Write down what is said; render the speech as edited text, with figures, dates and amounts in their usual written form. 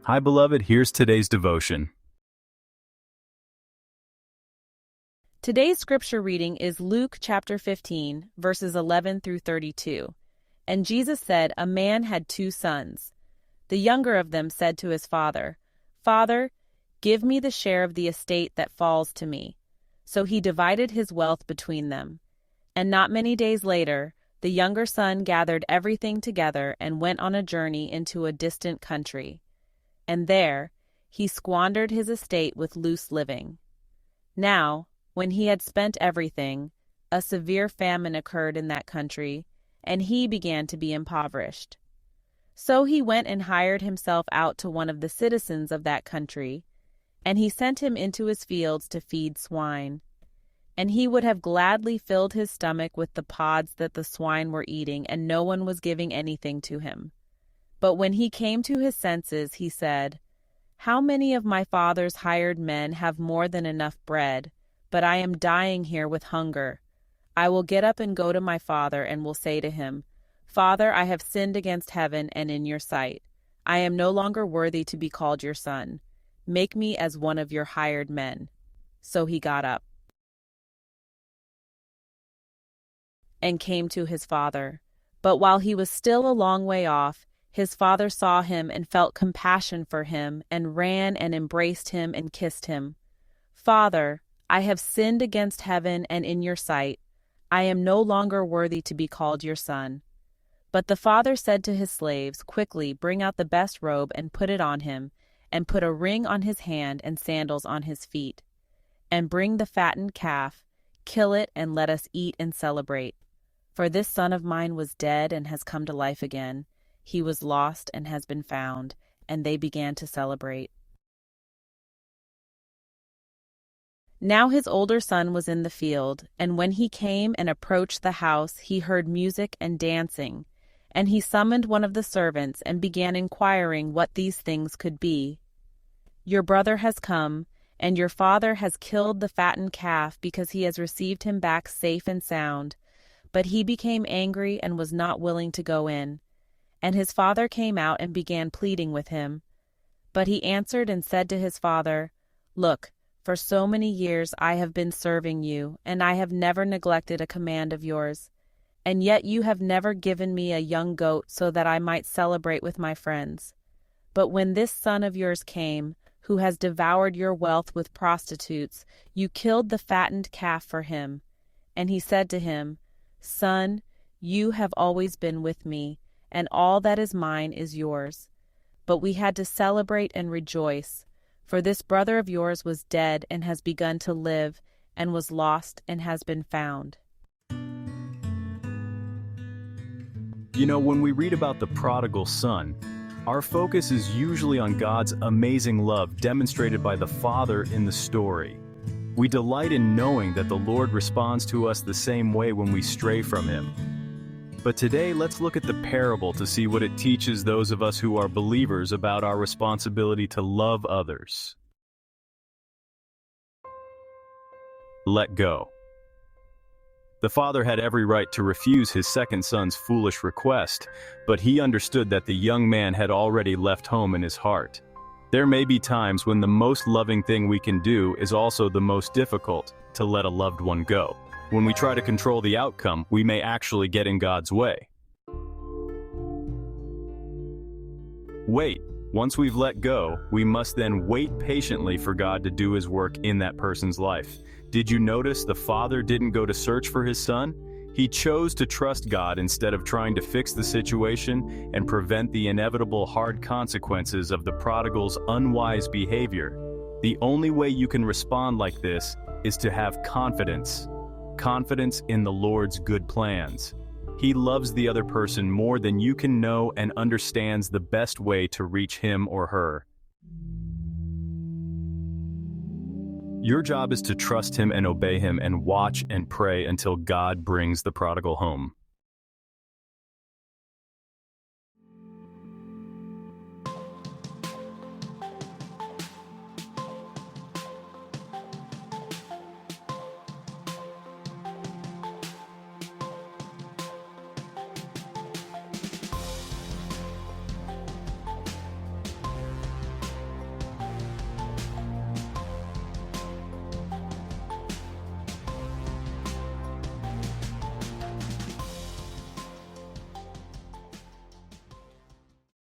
Hi, beloved, here's today's devotion. Today's scripture reading is Luke chapter 15, verses 11 through 32. And Jesus said, "A man had 2 sons. The younger of them said to his father, 'Father, give me the share of the estate that falls to me.' So he divided his wealth between them. And not many days later, the younger son gathered everything together and went on a journey into a distant country. And there, he squandered his estate with loose living. Now, when he had spent everything, a severe famine occurred in that country, and he began to be impoverished. So he went and hired himself out to one of the citizens of that country, and he sent him into his fields to feed swine. And he would have gladly filled his stomach with the pods that the swine were eating, and no one was giving anything to him. But when he came to his senses, he said, 'How many of my father's hired men have more than enough bread, but I am dying here with hunger? I will get up and go to my father and will say to him, Father, I have sinned against heaven and in your sight. I am no longer worthy to be called your son. Make me as one of your hired men.' So he got up and came to his father. But while he was still a long way off, his father saw him and felt compassion for him and ran and embraced him and kissed him. 'Father, I have sinned against heaven and in your sight. I am no longer worthy to be called your son.' But the father said to his slaves, 'Quickly, bring out the best robe and put it on him, and put a ring on his hand and sandals on his feet. And bring the fattened calf, kill it, and let us eat and celebrate. For this son of mine was dead and has come to life again. He was lost and has been found.' And they began to celebrate. Now his older son was in the field, and when he came and approached the house, he heard music and dancing. And he summoned one of the servants and began inquiring what these things could be. 'Your brother has come, and your father has killed the fattened calf because he has received him back safe and sound.' But he became angry and was not willing to go in. And his father came out and began pleading with him. But he answered and said to his father, 'Look, for so many years I have been serving you, and I have never neglected a command of yours. And yet you have never given me a young goat so that I might celebrate with my friends. But when this son of yours came, who has devoured your wealth with prostitutes, you killed the fattened calf for him.' And he said to him, 'Son, you have always been with me, and all that is mine is yours. But we had to celebrate and rejoice, for this brother of yours was dead and has begun to live, and was lost and has been found.'" When we read about the prodigal son, our focus is usually on God's amazing love demonstrated by the Father in the story. We delight in knowing that the Lord responds to us the same way when we stray from Him. But today, let's look at the parable to see what it teaches those of us who are believers about our responsibility to love others. Let go. The father had every right to refuse his second son's foolish request, but he understood that the young man had already left home in his heart. There may be times when the most loving thing we can do is also the most difficult, to let a loved one go. When we try to control the outcome, we may actually get in God's way. Wait. Once we've let go, we must then wait patiently for God to do His work in that person's life. Did you notice the father didn't go to search for his son? He chose to trust God instead of trying to fix the situation and prevent the inevitable hard consequences of the prodigal's unwise behavior. The only way you can respond like this is to have confidence. Confidence in the Lord's good plans. He loves the other person more than you can know and understands the best way to reach him or her. Your job is to trust Him and obey Him and watch and pray until God brings the prodigal home.